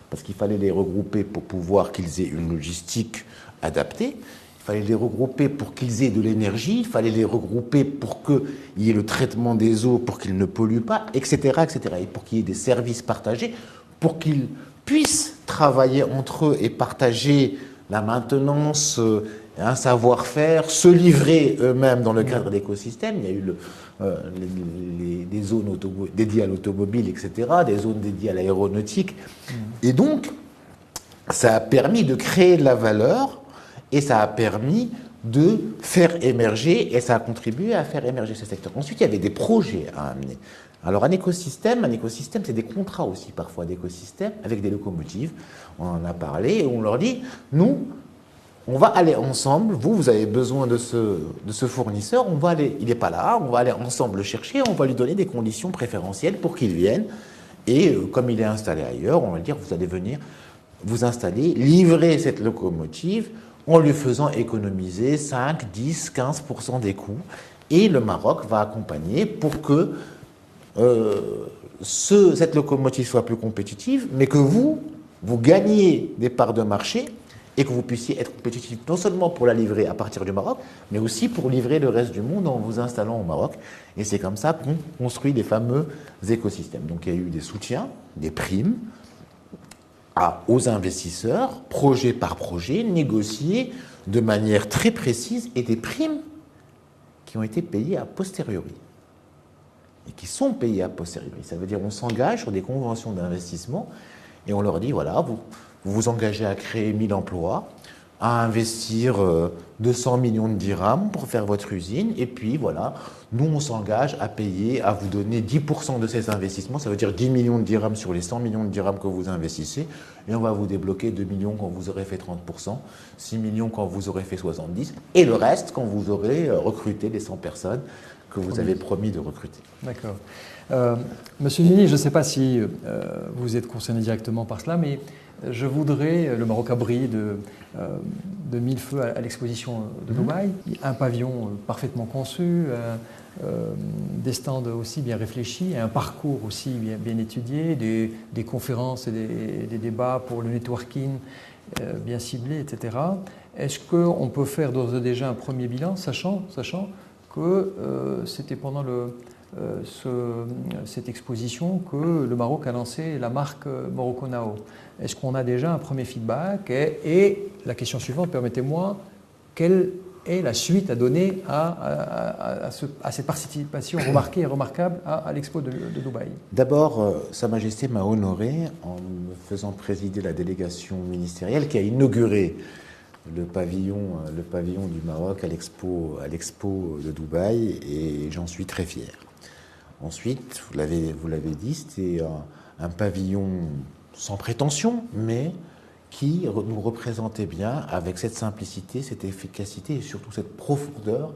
Parce qu'il fallait les regrouper pour pouvoir qu'ils aient une logistique adaptée, il fallait les regrouper pour qu'ils aient de l'énergie, il fallait les regrouper pour qu'il y ait le traitement des eaux, pour qu'ils ne polluent pas, etc., etc. Et pour qu'il y ait des services partagés, pour qu'ils puissent travailler entre eux et partager la maintenance, un savoir-faire, se livrer eux-mêmes dans le cadre d'écosystèmes. Il y a eu des zones dédiées à l'automobile, etc., des zones dédiées à l'aéronautique. Et donc, ça a permis de créer de la valeur, et ça a permis de faire émerger, et ça a contribué à faire émerger ce secteur. Ensuite, il y avait des projets à amener. Alors, un écosystème, c'est des contrats aussi, parfois, d'écosystèmes, avec des locomotives. On en a parlé, et on leur dit, nous, on va aller ensemble, vous avez besoin de ce fournisseur, il n'est pas là, on va aller ensemble le chercher, on va lui donner des conditions préférentielles pour qu'il vienne. Et comme il est installé ailleurs, on va lui dire, vous allez venir vous installer, livrer cette locomotive en lui faisant économiser 5, 10, 15% des coûts. Et le Maroc va accompagner pour que cette locomotive soit plus compétitive, mais que vous gagniez des parts de marché et que vous puissiez être compétitif non seulement pour la livrer à partir du Maroc, mais aussi pour livrer le reste du monde en vous installant au Maroc. Et c'est comme ça qu'on construit les fameux écosystèmes. Donc il y a eu des soutiens, des primes aux investisseurs, projet par projet, négociés de manière très précise, et des primes qui ont été payées a posteriori. Et qui sont payées a posteriori. Ça veut dire qu'on s'engage sur des conventions d'investissement et on leur dit, voilà, vous vous engagez à créer 1000 emplois, à investir 200 millions de dirhams pour faire votre usine, et puis voilà, nous on s'engage à payer, à vous donner 10% de ces investissements, ça veut dire 10 millions de dirhams sur les 100 millions de dirhams que vous investissez, et on va vous débloquer 2 millions quand vous aurez fait 30%, 6 millions quand vous aurez fait 70%, et le reste quand vous aurez recruté les 100 personnes que vous avez promis de recruter. D'accord. Monsieur Nini, je ne sais pas si vous êtes concerné directement par cela, mais je voudrais, le Maroc abri de mille feux à l'exposition de Dubaï, un pavillon parfaitement conçu, des stands aussi bien réfléchis, un parcours aussi bien étudié, des conférences et des débats pour le networking bien ciblé, etc. Est-ce qu'on peut faire d'ores et déjà un premier bilan, sachant que c'était pendant cette exposition que le Maroc a lancé la marque Morocco Now? Est-ce qu'on a déjà un premier feedback? Et la question suivante, permettez-moi, quelle est la suite à donner à cette participation remarquée et remarquable à l'Expo de Dubaï? D'abord, Sa Majesté m'a honoré en me faisant présider la délégation ministérielle qui a inauguré le pavillon du Maroc à l'Expo de Dubaï, et j'en suis très fier. Ensuite, vous l'avez dit, c'était un pavillon sans prétention, mais qui nous représentait bien avec cette simplicité, cette efficacité et surtout cette profondeur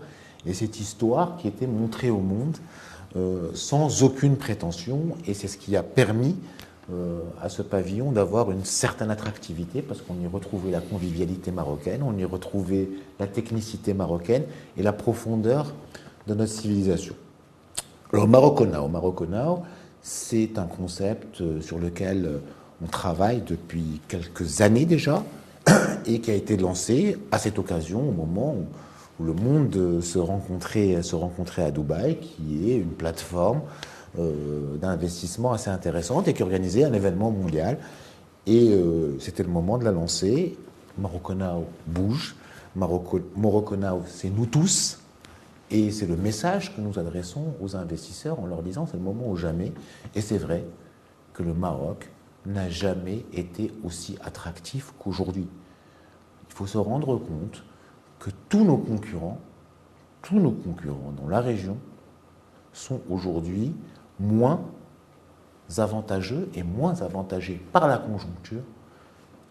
et cette histoire qui était montrée au monde sans aucune prétention. Et c'est ce qui a permis à ce pavillon d'avoir une certaine attractivité, parce qu'on y retrouvait la convivialité marocaine, on y retrouvait la technicité marocaine et la profondeur de notre civilisation. Alors Morocco Now, c'est un concept sur lequel on travaille depuis quelques années déjà et qui a été lancé à cette occasion, au moment où le monde se rencontrait à Dubaï, qui est une plateforme d'investissement assez intéressante et qui organisait un événement mondial. Et c'était le moment de la lancer. Morocco Now bouge. Morocco Now, c'est nous tous. Et c'est le message que nous adressons aux investisseurs en leur disant c'est le moment ou jamais. Et c'est vrai que le Maroc n'a jamais été aussi attractif qu'aujourd'hui. Il faut se rendre compte que tous nos concurrents dans la région sont aujourd'hui moins avantageux et moins avantagés par la conjoncture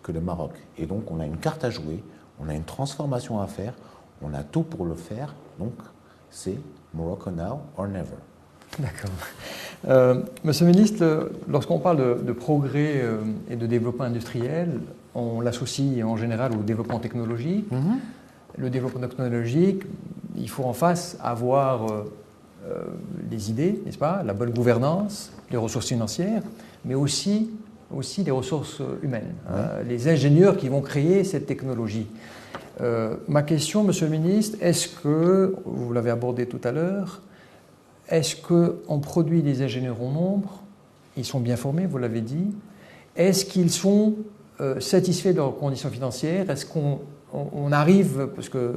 que le Maroc. Et donc on a une carte à jouer, on a une transformation à faire, on a tout pour le faire. Donc c'est Morocco Now or never. D'accord. Monsieur le ministre, lorsqu'on parle de progrès et de développement industriel, on l'associe en général au développement technologique. Le développement technologique, il faut en face avoir les idées, n'est-ce pas, la bonne gouvernance, les ressources financières, mais aussi les ressources humaines, les ingénieurs qui vont créer cette technologie. Ma question, Monsieur le ministre, est-ce que, vous l'avez abordé tout à l'heure, est-ce qu'on produit des ingénieurs en nombre? Ils sont bien formés, vous l'avez dit. Est-ce qu'ils sont satisfaits de leurs conditions financières? Est-ce qu'on arrive, parce que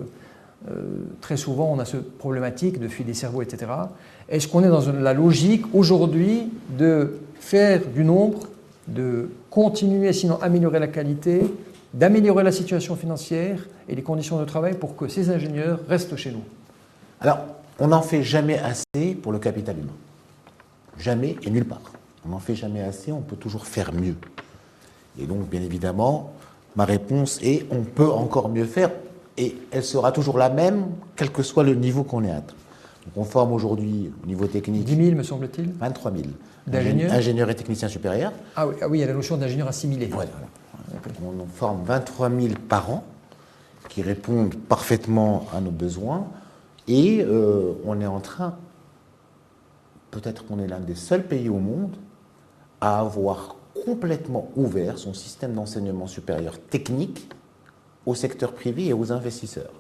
très souvent on a cette problématique de fuite des cerveaux, etc. Est-ce qu'on est dans la logique aujourd'hui de faire du nombre, de continuer, sinon améliorer la qualité, d'améliorer la situation financière et les conditions de travail pour que ces ingénieurs restent chez nous? Alors, on n'en fait jamais assez pour le capital humain. Jamais et nulle part. On n'en fait jamais assez, on peut toujours faire mieux. Et donc, bien évidemment, ma réponse est on peut encore mieux faire, et elle sera toujours la même, quel que soit le niveau qu'on ait atteint. Donc, on forme aujourd'hui, au niveau technique, 10 000, me semble-t-il. 23 000 d'ingénieurs. Ingénieurs et techniciens supérieurs. Ah oui, il y a la notion d'ingénieur assimilé. Voilà. On en forme 23 000 par an qui répondent parfaitement à nos besoins. Et on est en train, peut-être qu'on est l'un des seuls pays au monde, à avoir complètement ouvert son système d'enseignement supérieur technique au secteur privé et aux investisseurs.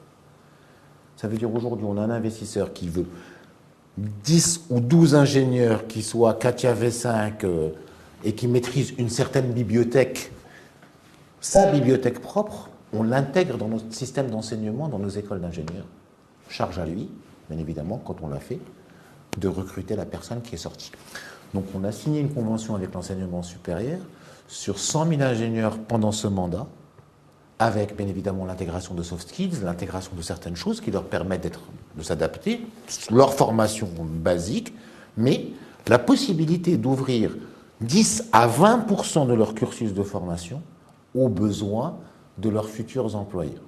Ça veut dire aujourd'hui, on a un investisseur qui veut 10 ou 12 ingénieurs qui soient CATIA V5 et qui maîtrisent une certaine bibliothèque, sa bibliothèque propre, on l'intègre dans notre système d'enseignement, dans nos écoles d'ingénieurs. Charge à lui, bien évidemment, quand on l'a fait, de recruter la personne qui est sortie. Donc on a signé une convention avec l'enseignement supérieur sur 100 000 ingénieurs pendant ce mandat, avec bien évidemment l'intégration de soft skills, l'intégration de certaines choses qui leur permettent de s'adapter, leur formation basique, mais la possibilité d'ouvrir 10 à 20% de leur cursus de formation aux besoins de leurs futurs employeurs.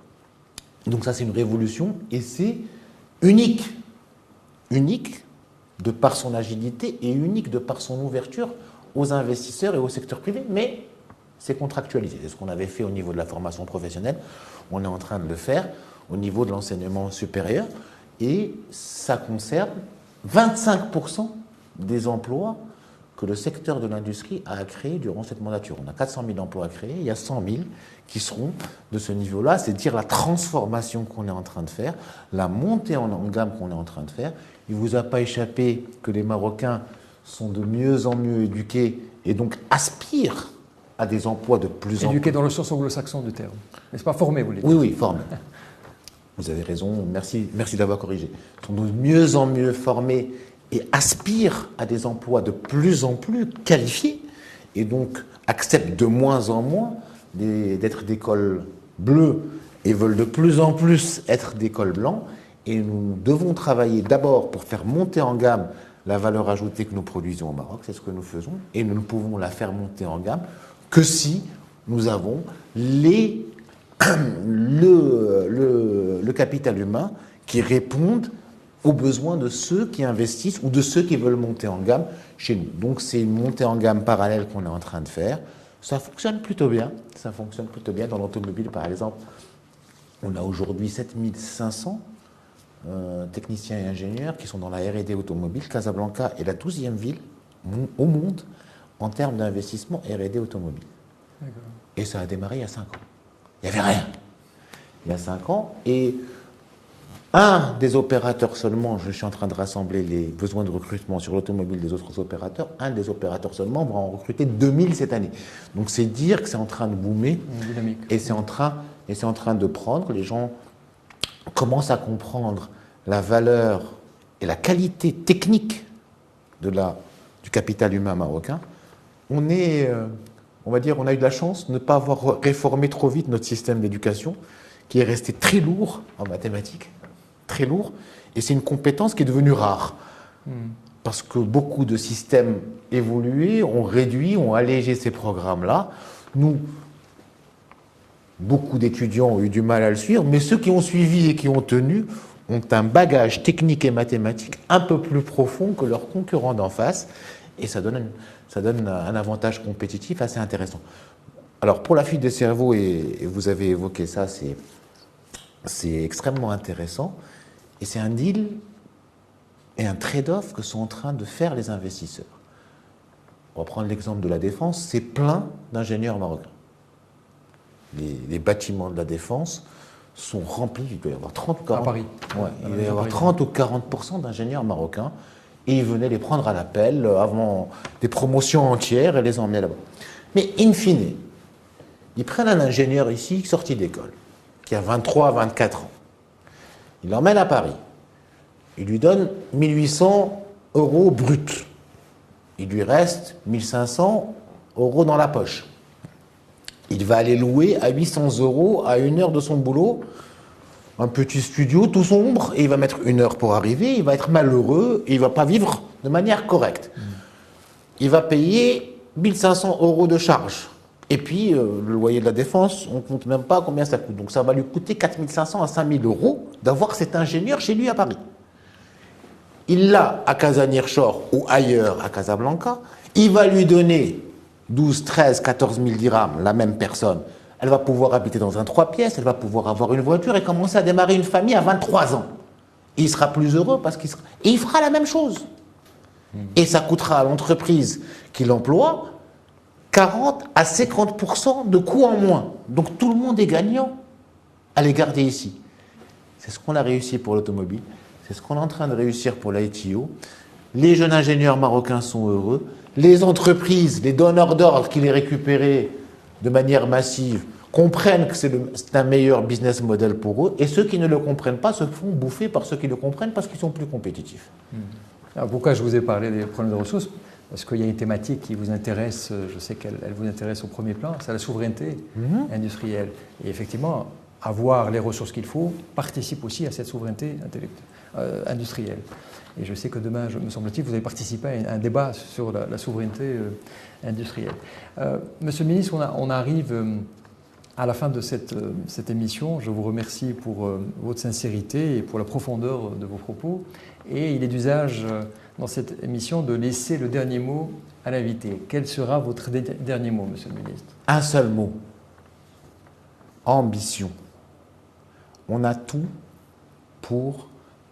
Donc ça, c'est une révolution et c'est unique. Unique de par son agilité et unique de par son ouverture aux investisseurs et au secteur privé, mais c'est contractualisé. C'est ce qu'on avait fait au niveau de la formation professionnelle. On est en train de le faire au niveau de l'enseignement supérieur et ça concerne 25% des emplois que le secteur de l'industrie a créé durant cette mandature. On a 400 000 emplois à créer, il y a 100 000 qui seront de ce niveau-là, c'est dire la transformation qu'on est en train de faire, la montée en gamme qu'on est en train de faire. Il ne vous a pas échappé que les Marocains sont de mieux en mieux éduqués et donc aspirent à des emplois de plus en plus... Éduqués dans le sens anglo-saxon du terme. N'est-ce pas formés, vous voulez dire? Oui, oui, formés. Vous avez raison, merci d'avoir corrigé. Ils sont de mieux en mieux formés et aspirent à des emplois de plus en plus qualifiés et donc acceptent de moins en moins d'être d'école bleue et veulent de plus en plus être d'école blanc. Et nous devons travailler d'abord pour faire monter en gamme la valeur ajoutée que nous produisons au Maroc, c'est ce que nous faisons, et nous ne pouvons la faire monter en gamme que si nous avons le capital humain qui répondent aux besoins de ceux qui investissent ou de ceux qui veulent monter en gamme chez nous. Donc c'est une montée en gamme parallèle qu'on est en train de faire. Ça fonctionne plutôt bien. Ça fonctionne plutôt bien. Dans l'automobile, par exemple, on a aujourd'hui 7500 techniciens et ingénieurs qui sont dans la R&D automobile. Casablanca est la 12e ville au monde en termes d'investissement R&D automobile. Et ça a démarré il y a 5 ans. Il n'y avait rien. Il y a 5 ans. Et un des opérateurs seulement, je suis en train de rassembler les besoins de recrutement sur l'automobile des autres opérateurs, un des opérateurs seulement va en recruter 2000 cette année. Donc c'est dire que c'est en train de boomer et c'est en train de prendre. Les gens commencent à comprendre la valeur et la qualité technique du capital humain marocain. On va dire, on a eu de la chance de ne pas avoir réformé trop vite notre système d'éducation, qui est resté très lourd en mathématiques. Très lourd, et c'est une compétence qui est devenue rare. Parce que beaucoup de systèmes évolués ont réduit, ont allégé ces programmes-là. Nous, beaucoup d'étudiants ont eu du mal à le suivre, mais ceux qui ont suivi et qui ont tenu ont un bagage technique et mathématique un peu plus profond que leurs concurrents d'en face, et ça donne un avantage compétitif assez intéressant. Alors, pour la fuite des cerveaux, et vous avez évoqué ça, c'est extrêmement intéressant. Et c'est un deal et un trade-off que sont en train de faire les investisseurs. On va prendre l'exemple de la défense, c'est plein d'ingénieurs marocains. Les bâtiments de la défense sont remplis, il doit y avoir 30 ou 40, à Paris. Ouais, il doit y avoir 30 ou 40% d'ingénieurs marocains, et ils venaient les prendre à l'appel avant des promotions entières et les emmener là-bas. Mais in fine, ils prennent un ingénieur ici sorti d'école, qui a 23 à 24 ans. Il l'emmène à Paris. Il lui donne 1800 € bruts. Il lui reste 1500 € dans la poche. Il va aller louer à 800 € à 1 heure de son boulot un petit studio tout sombre, et il va mettre 1 heure pour arriver, il va être malheureux, et il ne va pas vivre de manière correcte. Il va payer 1500 € de charges. Et puis, le loyer de la défense, on ne compte même pas combien ça coûte. Donc ça va lui coûter 4500 à 5000 € d'avoir cet ingénieur chez lui à Paris. Il l'a à Casa Nearshore ou ailleurs à Casablanca. Il va lui donner 12, 13, 14 000 dirhams, la même personne. Elle va pouvoir habiter dans un 3 pièces, elle va pouvoir avoir une voiture et commencer à démarrer une famille à 23 ans. Et il sera plus heureux parce qu'il sera... Et il fera la même chose. Et ça coûtera à l'entreprise qui l'emploie 40 à 50% de coûts en moins. Donc tout le monde est gagnant à les garder ici. C'est ce qu'on a réussi pour l'automobile, c'est ce qu'on est en train de réussir pour l'ITO. Les jeunes ingénieurs marocains sont heureux. Les entreprises, les donneurs d'ordre qui les récupéraient de manière massive comprennent que c'est un meilleur business model pour eux. Et ceux qui ne le comprennent pas se font bouffer par ceux qui le comprennent parce qu'ils sont plus compétitifs. Alors pourquoi je vous ai parlé des problèmes de ressources? Parce qu'il y a une thématique qui vous intéresse, je sais qu'elle vous intéresse au premier plan, c'est la souveraineté industrielle. Et effectivement, avoir les ressources qu'il faut participe aussi à cette souveraineté industrielle. Et je sais que demain, me semble-t-il, vous allez participer à un débat sur la souveraineté industrielle. Monsieur le ministre, on arrive à la fin de cette émission. Je vous remercie pour votre sincérité et pour la profondeur de vos propos. Et il est d'usage dans cette émission de laisser le dernier mot à l'invité. Quel sera votre dernier mot, monsieur le ministre? Un seul mot. Ambition. On a tout pour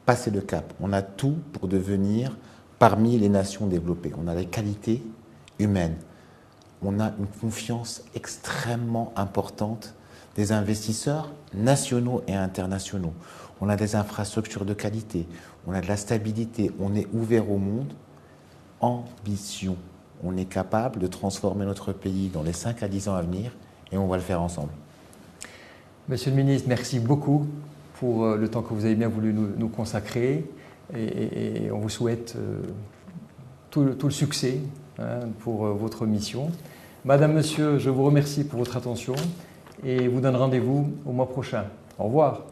passer le cap. On a tout pour devenir parmi les nations développées. On a les qualités humaines. On a une confiance extrêmement importante des investisseurs nationaux et internationaux. On a des infrastructures de qualité, on a de la stabilité, on est ouvert au monde. Ambition. On est capable de transformer notre pays dans les 5 à 10 ans à venir et on va le faire ensemble. Monsieur le ministre, merci beaucoup pour le temps que vous avez bien voulu nous consacrer et on vous souhaite tout le succès pour votre mission. Madame, Monsieur, je vous remercie pour votre attention et vous donne rendez-vous au mois prochain. Au revoir.